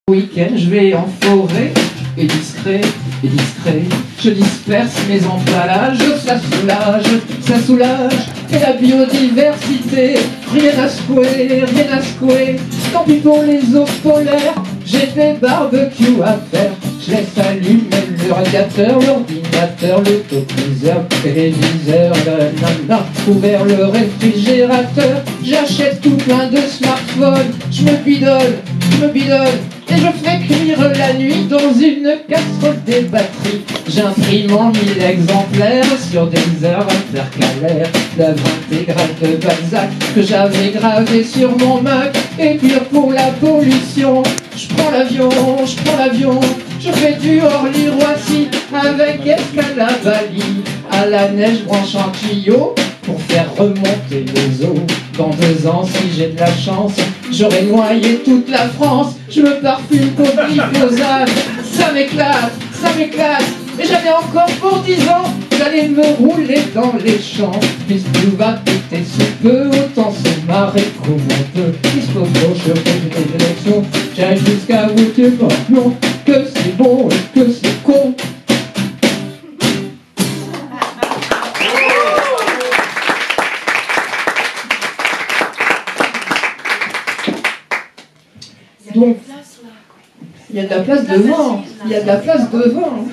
Week-end, je vais en forêt, et discret, je disperse mes emballages, ça soulage, et la biodiversité, rien à secouer, tant pis pour les eaux polaires, j'ai des barbecues à faire, je laisse allumer le radiateur, l'ordinateur, le téléviseur, le téléviseur, ouvert le réfrigérateur, j'achète tout plein de smartphones, je me bidole, et je fais cuire la nuit dans une casserole des batteries. J'imprime en 1000 exemplaires sur des heures intercalaires l'œuvre intégrale de Balzac que j'avais gravé sur mon Mac. Et puis pour la pollution, je prends l'avion, je fais du Orly-Roissy avec escale à Bali. À la neige branche un tuyau pour faire remonter les eaux. Dans 2 ans, si j'ai de la chance, j'aurai noyé toute la France. Je me parfume pour glyphosate, ça m'éclate. Et j'avais encore pour 10 ans, j'allais me rouler dans les champs. Puisque tout va péter sous peu, autant se marrer comme on peut. Il se faut je fais des élections, j'arrive jusqu'à vous dire non, que c'est bon et que c'est con. Donc, il y a de la place devant,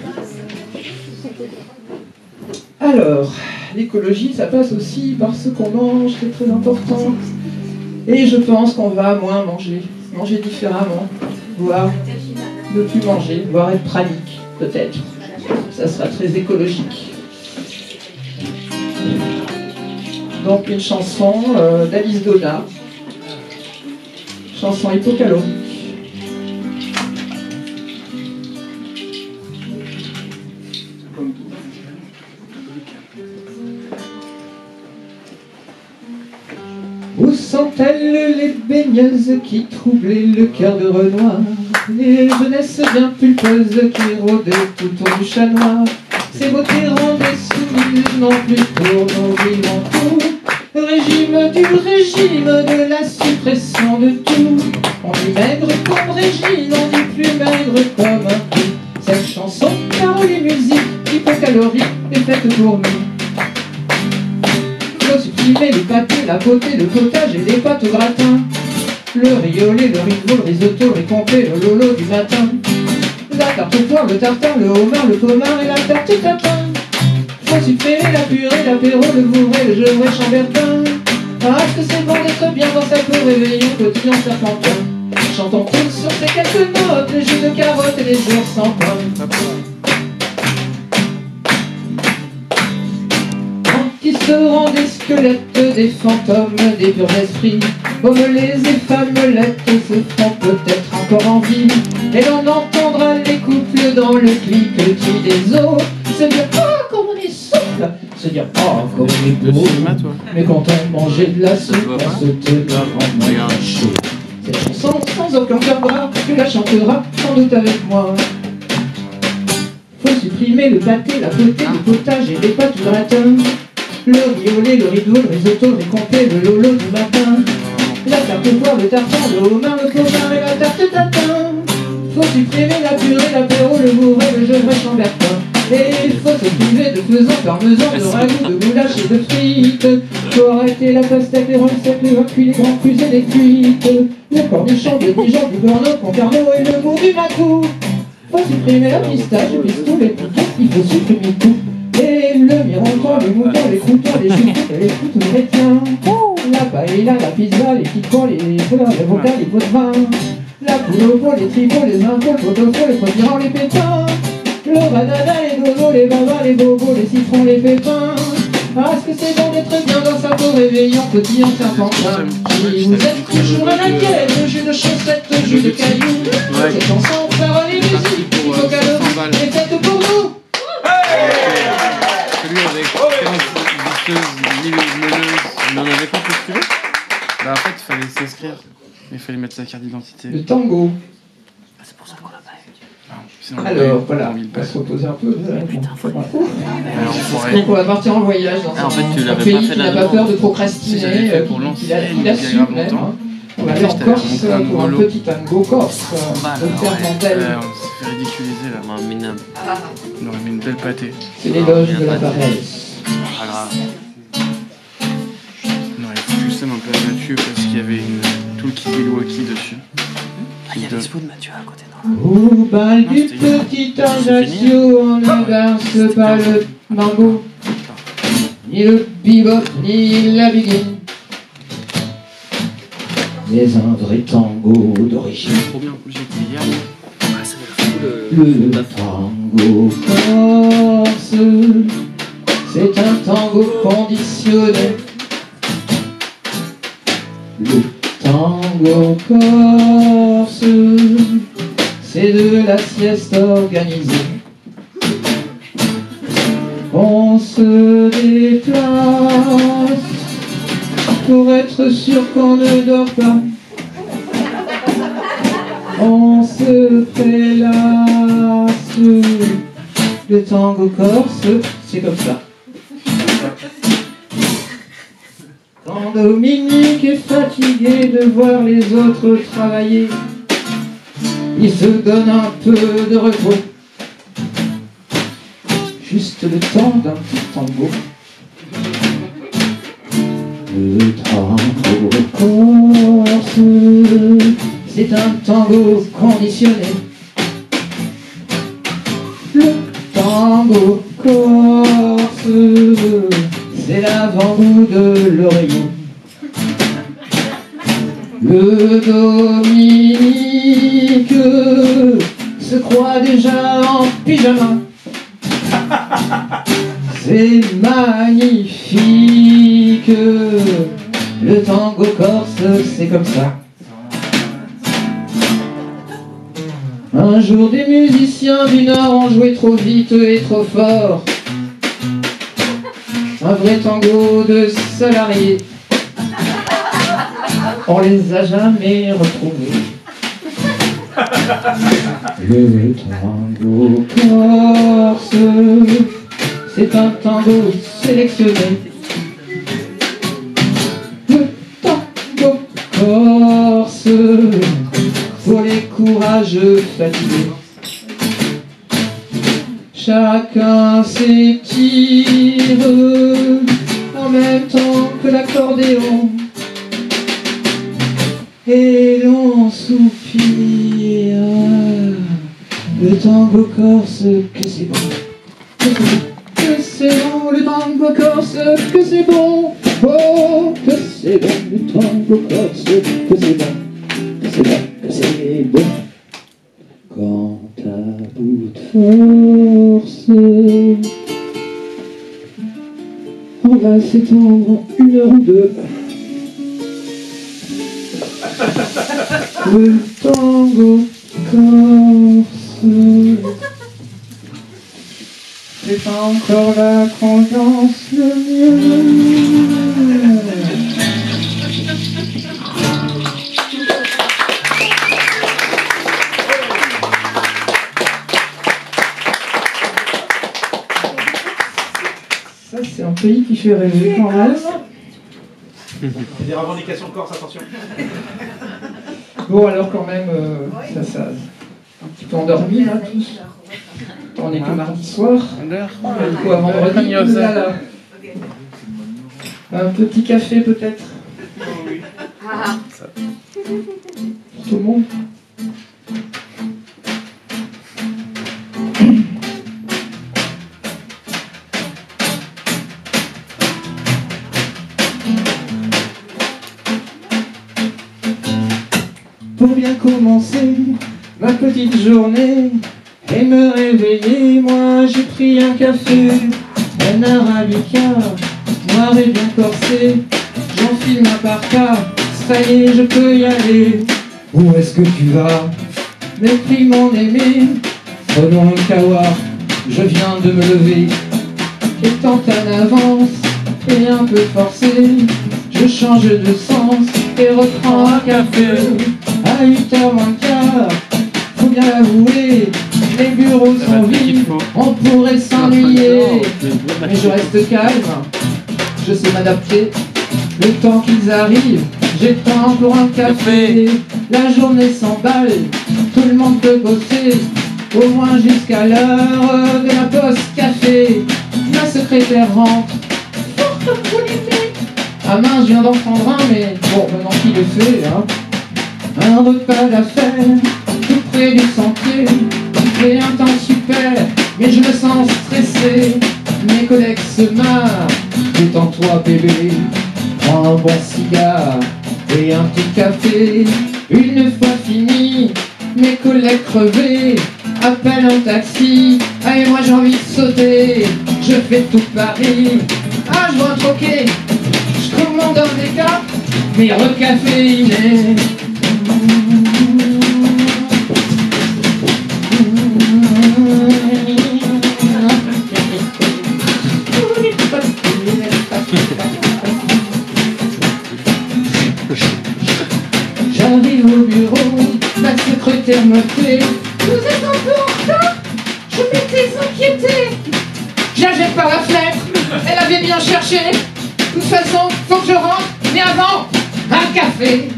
Alors, l'écologie, ça passe aussi par ce qu'on mange, c'est très important. Et je pense qu'on va moins manger différemment, voire ne plus manger, voire être pranique, peut-être. Ça sera très écologique. Donc, une chanson d'Alice Donna, chanson hypocalorique. Où sont-elles les baigneuses qui troublaient le cœur de Renoir, les jeunesses bien pulpeuses qui rôdaient tout autour du chat noir, ces beautés rendaient soumises non plus pour nos vies en tout. Régime du régime, de la suppression de tout. On dit maigre comme Régine, on dit plus maigre comme un coup. Cette chanson, paroles et musique, hypocalorique, est faite pour nous. Faut supprimer les pâtés, la beauté, le potage et les pâtes au gratin. Le riolet, le rivaux, le risotto, les comptés, le lolo du matin. La tarte au poire, le tartare, le homard, le pommard et la tarte tatin. Faut supprimer la purée, l'apéro, le bourré, le gevrey, chambertin. Ah, est-ce que c'est bon d'être bien dans sa peau, réveillon, quotidien, serpentin. Chantons tous sur ces quelques notes, les jus de carottes et les jours sans pommes. Qui seront des squelettes, des fantômes, des purs esprits. Hommelets et femmelettes se feront peut-être encore en vie. Et l'on entendra les couples dans le cliquetis des eaux se dire « Ah, comme on est souple !» Se dire « Ah, comme on est beau !» Mais quand on mangeait de la soupe, on se tenait vraiment chaud. Cette chanson, sans aucun cœur bras, tu la chanteras sans doute avec moi. Faut supprimer le pâté, la beauté, le potage et les pâtes du gratin. Le riolet, le rideau, le risotto, les comptés, le lolo du matin. La tarte au poire, le tartare, le homard, le pommard et la tarte tatin. Faut supprimer la purée, l'apéro, le bourré, le gevrey, chambertin. Et il faut se priver de faisan, parmesan, de ragoût, de goulash et de frites. Faut arrêter la pastèque, les recettes, les vins, les grands crus et les cuites. Le cornichon, le Dijon, du Bordeaux, Concarneau et le goût du Macou. Faut supprimer la pistache, le pistou, les piquets, il faut supprimer tout. Et le mironton, les moutons, les croutons, les choucroutes et les fruits chrétiens. La paella, la pizza, les piquants, les fleurs, les vocales, les pots de vin. La poule au pot, les tripots, les impôts, le pot-au-faux, les potirants, les pépins. Le banana, les dodos, les babas, les bobos, les citrons, les pépins. Ah, est-ce que c'est bon d'être bien dans sa peau, réveillant, petit, serpentin. Si vous êtes toujours à la quête, jus de chaussettes, jus de cailloux. Cette chanson, paroles et musique, hypocalorique, est faite pour nous. Celui avec 15 visseuses, 1000 meuleuses, il en avait pas postulé. Bah en fait il fallait s'inscrire, il fallait mettre sa carte d'identité. Le tango. Ah, c'est pour ça qu'on l'a pas fait. Alors voilà, on va se reposer un peu. Putain, Donc on va partir en voyage dans un pays qui n'a pas peur de procrastiner, il a su même. On va aller en Corse pour un petit tango corse. De Fernandel. On s'est fait ridiculiser là, mais minable. On aurait mis une belle pâtée. C'est l'éloge de la paresse. Pas grave. On aurait foutu ça un peu à Mathieu parce qu'il y avait tout le Kibiwaki dessus. Ah, il y avait l'expo de Mathieu à côté, non? Au bal du petit Ajaccio, on ne danse pas le mambo, ni le bebop, ni la biguine, mais un vrai tango d'origine. Trop bien, j'étais hier. Ah, ça va être fou Le tango corse, c'est un tango conditionné. Le tango corse, c'est de la sieste organisée. On se déplace pour être sûr qu'on ne dort pas. On se prélasse. Le tango corse, c'est comme ça. Quand Dominique est fatigué de voir les autres travailler, il se donne un peu de repos. Juste le temps d'un petit tango. Le tango corse, c'est un tango conditionné. Le tango corse, c'est l'avant-goût de l'oreiller. Le Dominique se croit déjà en pyjama. C'est magnifique. Le tango corse, c'est comme ça. Un jour, des musiciens du Nord ont joué trop vite et trop fort. Un vrai tango de salariés. On les a jamais retrouvés. Le tango corse, c'est un tango sélectionné. Le tango corse, pour les courageux fatigués. Chacun s'étire en même temps que l'accordéon. Et l'on soupire. Le tango corse, que c'est bon. Que c'est bon, le tango corse, que c'est bon. Oh, que c'est bon, le tango corse, que c'est bon. Que c'est bon, que c'est bon. Quand à bout de force, on va s'étendre 1 heure ou 2. Le tango corse, c'est pas encore là qu'on danse le mieux. Ça, c'est un pays qui fait rêver quand même. Il y a des revendications de Corse, attention. Bon, alors quand même, ça un petit peu endormi là tous. On est que mardi soir. Du coup, à vendredi, là. Un petit café peut-être. Pour tout le monde. Pour bien commencer ma petite journée et me réveiller, moi j'ai pris un café, un arabica, noir et bien corsé. J'enfile ma parka, ça y est, je peux y aller. Où est-ce que tu vas? Mépris mon aimé, prenons un kawa, je viens de me lever. Étant en avance et un peu forcé, je change de sens et reprends un café. À 8h moins le quart, faut bien l'avouer, les bureaux sont vides, on pourrait s'ennuyer. Mais je reste calme, je sais m'adapter, le temps qu'ils arrivent, J'ai temps pour un café, la journée s'emballe, tout le monde peut bosser, au moins jusqu'à l'heure de la pause café. Ma secrétaire rentre, fort comme vous l'aimez. Ah mince, je viens d'en prendre un, mais bon, maintenant qu'il est fait, hein. Un repas d'affaires, tout près du sentier, fait un temps super, mais je me sens stressé. Mes collègues se marrent, détends-toi bébé, prends un bon cigare et un petit café. Une fois fini, mes collègues crevés appellent un taxi. Ah et moi j'ai envie de sauter, je fais tout Paris. Ah je vois un troquet, je commande un déca, mais recaféiné. J'arrive au bureau, la secrétaire me fait: vous êtes un peu en retard, je m'étais inquiété. Je la jette par la fenêtre, elle avait bien cherché. De toute façon, faut que je rentre, mais avant, un café.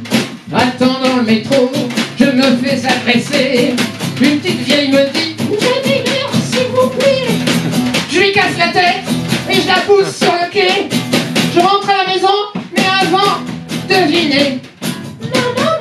Attends dans le métro, je me fais agresser. Une petite vieille me dit: j'ai des verres, s'il vous plaît. Je lui casse la tête et je la pousse sur le quai. Je rentre à la maison, mais avant, devinez. Maman,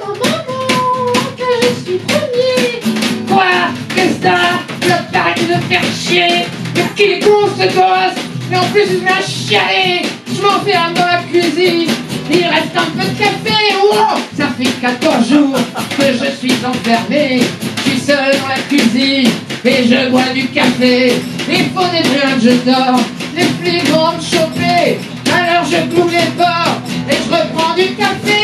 que je suis premier. Quoi? Qu'est-ce que t'as? Le pareil de faire chier. Mais qu'il est con ce gosse. Mais en plus il me met à chialer. Je m'enferme dans la cuisine. Il reste un peu de café. Wow, ça fait 14 jours que je suis enfermé. Je suis seul dans la cuisine et je bois du café. Il faut des brins, je dors. Les flics vont me choper. Alors je cloue les portes et je reprends du café.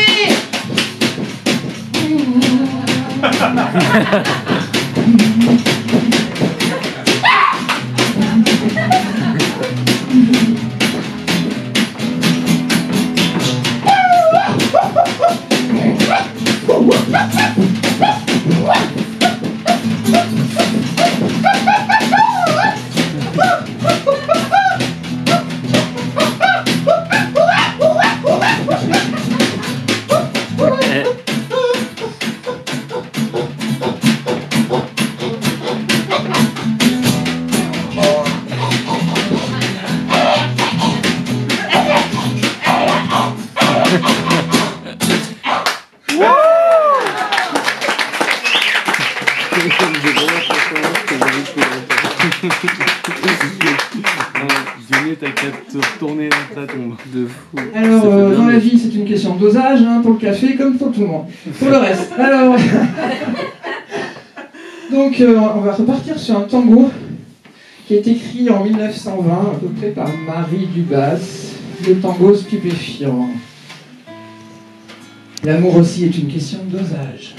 T'as qu'à te retourner dans ta tombe de fou. Alors, dans la vie, c'est une question de dosage, hein, pour le café comme pour tout le monde. Pour le reste, alors... Donc, on va repartir sur un tango qui est écrit en 1920, à peu près par Marie Dubas, le tango stupéfiant. L'amour aussi est une question de dosage.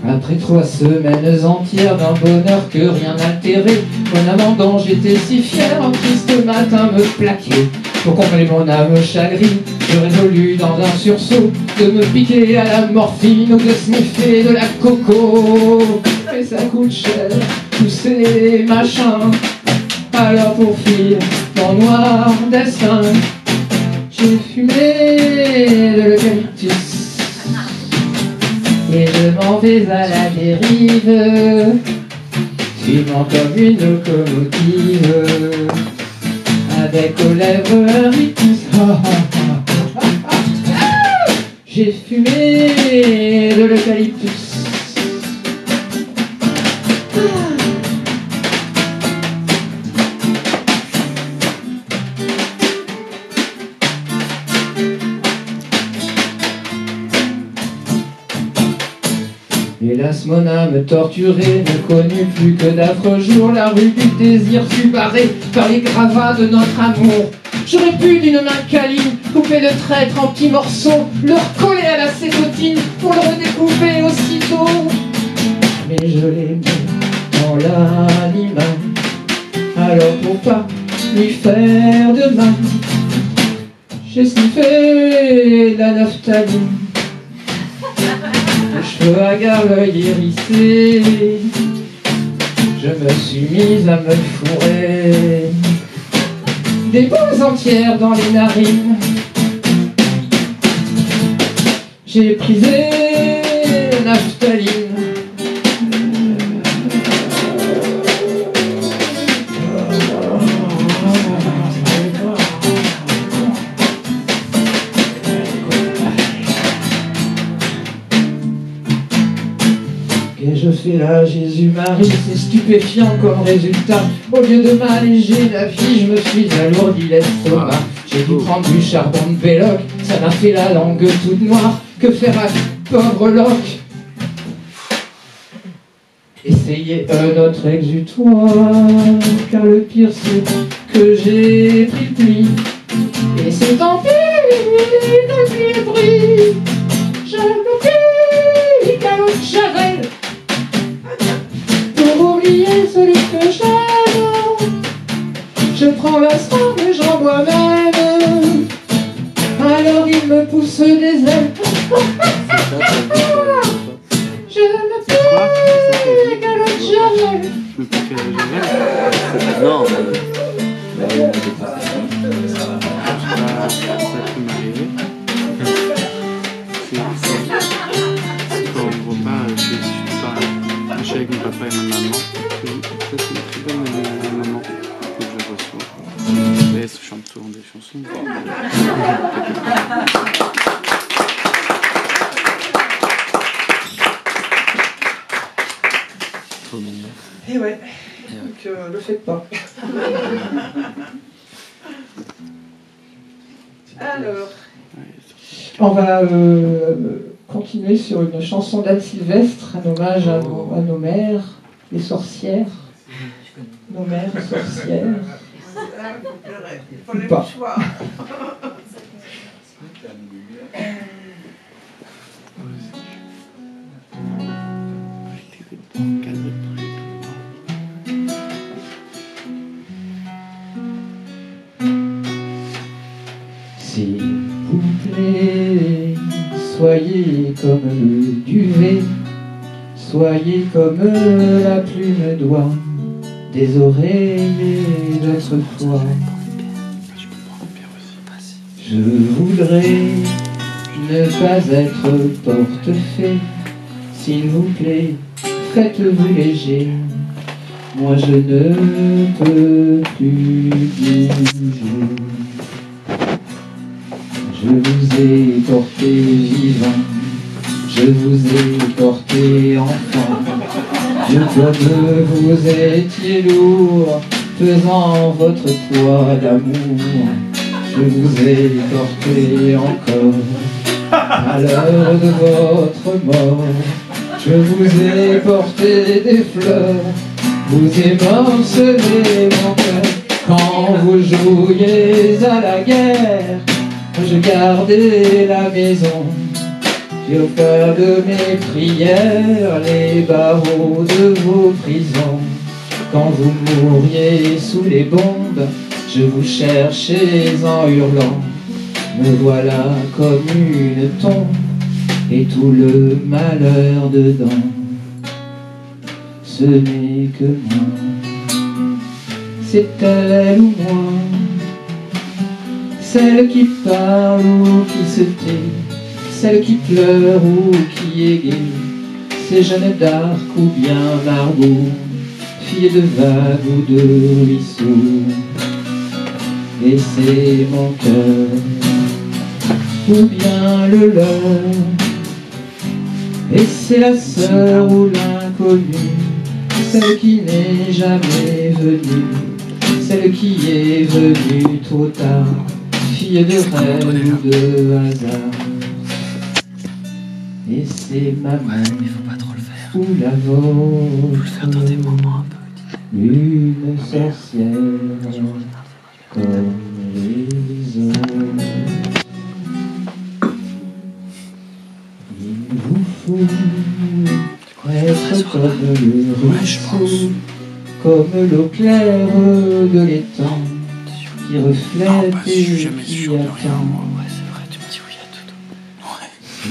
Après 3 semaines entières d'un bonheur que rien n'altérait, mon âme en danger, j'étais si fier, un triste matin me plaquait. Pour combler mon âme chagrine, je résolus dans un sursaut de me piquer à la morphine ou de sniffer de la coco. Mais ça coûte cher, tous ces machins. Alors pour fuir mon noir destin, j'ai fumé de l'eucalyptus. Et je m'en vais à la dérive, suivant comme une locomotive, avec aux lèvres un rictus. J'ai fumé de l'eucalyptus. Hélas, mon âme torturée ne connut plus que d'affreux jours. La rue du désir fut barrée par les gravats de notre amour. J'aurais pu d'une main câline couper le traître en petits morceaux, le recoller à la cétotine pour le redécouper aussitôt. Mais je l'ai mis dans l'animal, alors pour pas lui faire de mal, j'ai sniffé et de la naphtaline, les cheveux hagards, l'œil hérissé, je me suis mise à me fourrer des boules entières dans les narines. J'ai prisé la naphtaline. Et je fais là Jésus-Marie, c'est stupéfiant comme résultat. Au lieu de m'alléger la vie, je me suis alourdi l'estomac. J'ai dû prendre du charbon de Belloc, ça m'a fait la langue toute noire. Que faire à pauvre Locke? Essayez un autre exutoire, car le pire c'est que j'ai pris le pli. Et c'est tant pis, dans le pied pris. Je me pique à l'autre Javel pour oublier celui que j'aime. Je prends la sang et j'en bois même. Alors il me pousse des ailes. Je me pique à l'autre Javel. Je me pique à la Javel. Non, Ça peut m'arriver. C'est quand on ne voit pas, je suis avec mon papa et ma maman. Ça, c'est une très bonne maman que je reçois. Et elle chante souvent des chansons. Trop mignon. Et ouais, donc le faites pas. Alors, on va continuer sur une chanson d'Anne Sylvestre, un hommage à nos mères, les sorcières. Nos mères sorcières. Ou pas. S'il vous plaît, soyez comme le duvet, soyez comme la plume d'oie des oreillers d'autrefois. Je voudrais ne pas être portefaix, s'il vous plaît, faites-vous léger, moi je ne peux plus bouger. Je vous ai porté vivant, je vous ai porté enfant. Je comme vous étiez lourd, pesant votre poids d'amour. Je vous ai porté encore, à l'heure de votre mort. Je vous ai porté des fleurs, vous émorcelez mon cœur. Quand vous jouiez à la guerre, je gardais la maison, j'ai au cœur de mes prières les barreaux de vos prisons. Quand vous mouriez sous les bombes, je vous cherchais en hurlant. Me voilà comme une tombe et tout le malheur dedans. Ce n'est que moi, c'est elle ou moi, celle qui parle ou qui se tait, celle qui pleure ou qui est gaie, c'est Jeanne d'Arc ou bien Margot, fille de vague ou de ruisseau. Et c'est mon cœur, ou bien le leur, et c'est la sœur ou l'inconnue, celle qui n'est jamais venue, celle qui est venue trop tard, fille de rêve ou de hasard. Et c'est ma mère, mais faut pas trop le faire. ou la vôtre, Faut le faire dans des moments un peu. une sorcière comme les autres. Il vous faut être comme le ruisseau, comme l'eau claire de l'étang, qui reflète et qui attend. Ouais, c'est vrai, tu me dis oui à tout.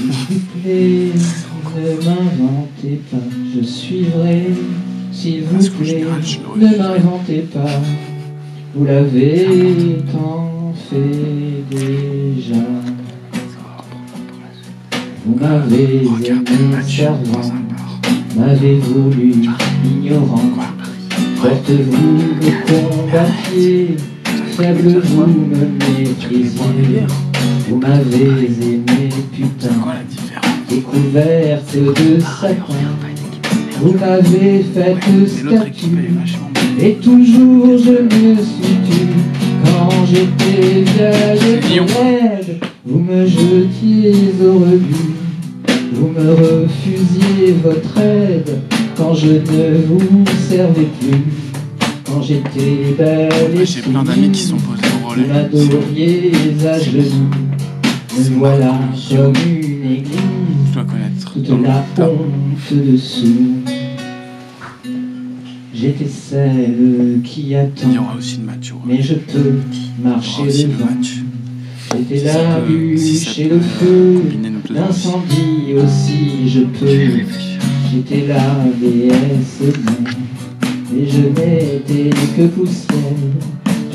vous plaît, ne m'inventez pas, je suivrai. S'il vous plaît, ne m'inventez pas, vous l'avez tant fait déjà. Vous m'avez aimé servant, m'avez voulu ignorant. Forte vous me combattiez, faible vous me méprisez. Vous m'avez aimé putain, découverte de Satan. Vous m'avez fait statue, et toujours je me suis tue. Quand j'étais vieille et raide, vous me jetiez au rebut. Vous me refusiez votre aide, quand je ne vous servais plus. Quand j'étais belle et j'ai plein d'amis qui sont posés au relais. vous m'adoriez à genoux. Me voilà comme une église, Je dois connaître. toute la honte dessous. J'étais celle qui Il y attend, aura aussi le match. mais je peux Il y aura marcher aussi le devant. match. J'étais Si ça la peut- si ça bûche et peut le feu, combiner nos deux envies. l'incendie aussi je peux. J'étais la déesse mère, et je n'étais que poussière.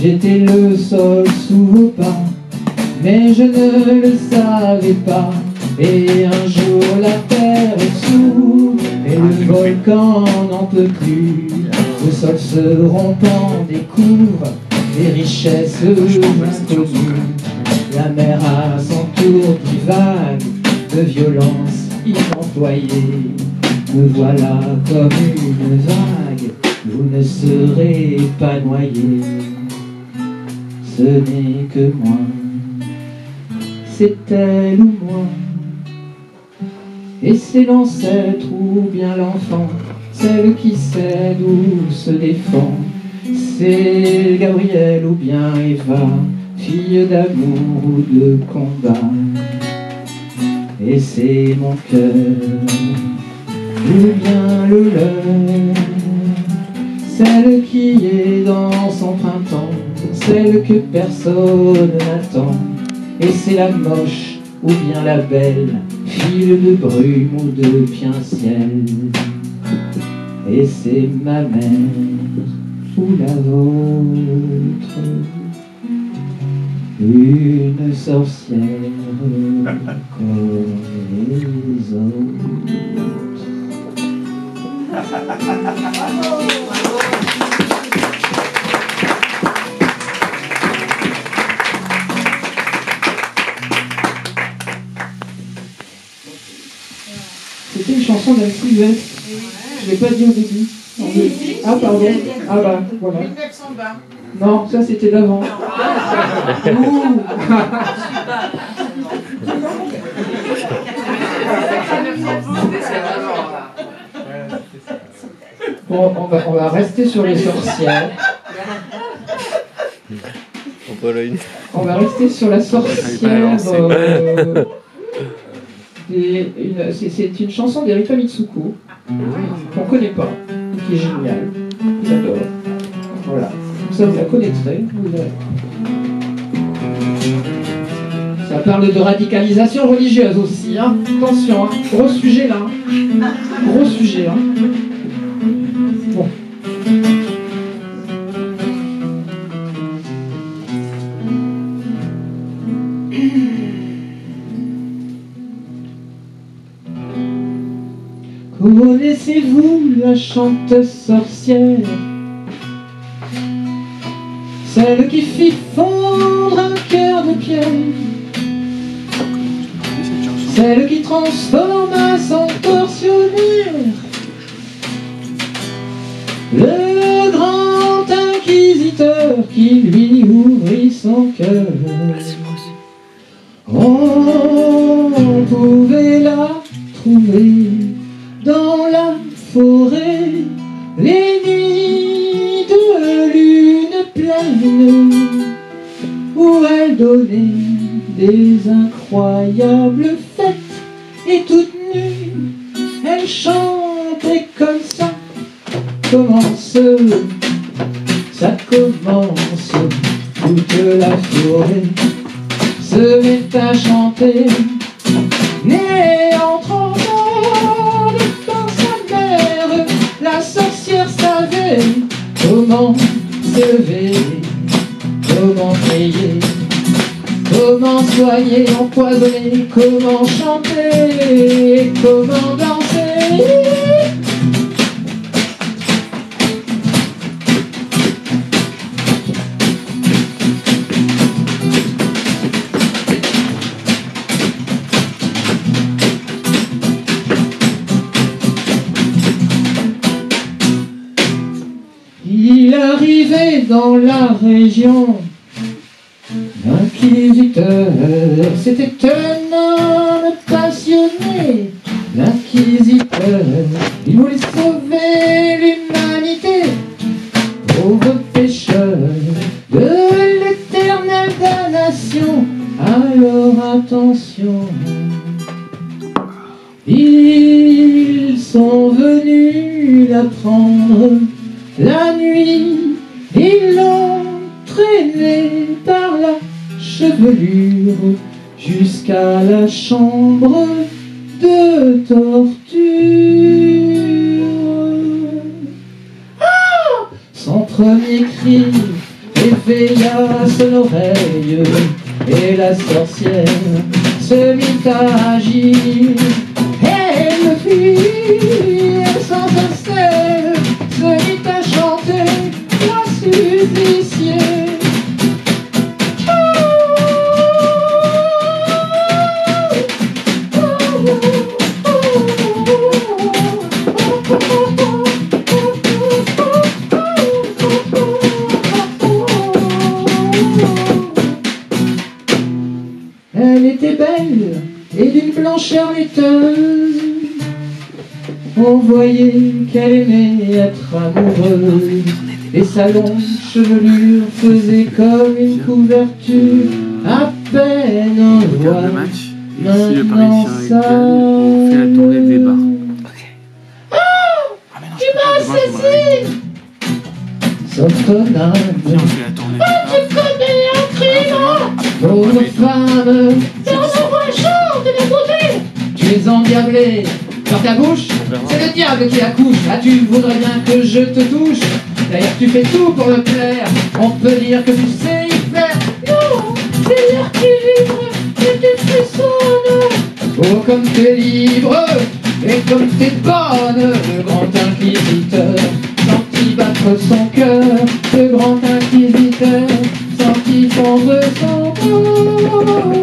J'étais le sol sous vos pas, mais je ne le savais pas. Et un jour la terre s'ouvre, et le volcan n'en peut plus. Le sol se rompant découvre des richesses inconnues. La mer à son tour divague de violence inemployée. Me voilà comme une vague, vous ne serez pas noyé. Ce n'est que moi, c'est elle ou moi. Et c'est l'ancêtre ou bien l'enfant, celle qui sait d'où se défend. C'est Gabriel ou bien Eva, fille d'amour ou de combat. Et c'est mon cœur, ou bien le leur, celle qui est dans son printemps, celle que personne n'attend. Et c'est la moche ou bien la belle, fille de brume ou de pien-ciel. Et c'est ma mère ou la vôtre, une sorcière comme les autres. C'était une chanson d'Anne Sylvestre. Je l'ai pas dit au début. Ah pardon. Ah bah voilà. 1920. Non, ça c'était d'avant. Bon, on va rester sur les sorcières. On va rester sur la sorcière. C'est une chanson d'Erika Mitsuko qu'on connaît pas, qui est géniale. J'adore. Voilà. Comme ça, vous la connaîtrez. Vous verrez. Ça parle de radicalisation religieuse aussi. Hein. Attention, hein. Gros sujet là. Gros sujet. Hein. Bon. Connaissez-vous la chanteuse sorcière, celle qui fit fondre un cœur de pierre, celle qui transforma son tortionnaire, le grand inquisiteur qui lui ouvrit son cœur? On pouvait la trouver dans la forêt, les nuits de lune pleine, où elle donnait des incroyables fêtes, et toute nue, elle chantait comme ça. Commence, ça commence, toute la forêt se met à chanter Née en 30 ans par sa mère, la sorcière savait comment s'élever, comment prier, comment soigner, empoisonner, comment chanter, comment danser. Il arrivait dans la région l'inquisiteur, c'était un homme passionné. L'inquisiteur, il voulait sauver l'humanité, pauvre pécheur de l'éternelle damnation. Alors attention, ils sont venus la prendre la nuit, ils l'ont traîné par la chevelure jusqu'à la chambre de torture. Ah! Son premier cri éveilla son oreille et la sorcière se mit à agir. Elle fuit sans cesse, se mit à chanter, la supplicier. Elle était belle et d'une blancheur laiteuse. On voyait qu'elle aimait être amoureuse. Et sa longue chevelure faisait comme une couverture. À peine on On regarde voit le match. Et si le maintenant Parisien ça. gagne, on fait la tournée des bars. Ok. Ah mais non, Tu je peux m'as pas, demain, je me assassiné. Sautonnade, Viens, on fait la tournée des bars. tu commets un crime. Demain, Pauvre femme, t'es un envoyeur de la beauté. Tu es endiablé dans ta bouche, c'est le diable qui accouche. Ah, tu voudrais bien que je te touche. D'ailleurs, tu fais tout pour le plaire. On peut dire que tu sais y faire. Non, c'est l'air qui vibre et tu frissonnes. Oh, comme t'es libre et comme t'es bonne, le grand inquisiteur sentit battre son cœur. Le grand inquisiteur sentit fondre son corps.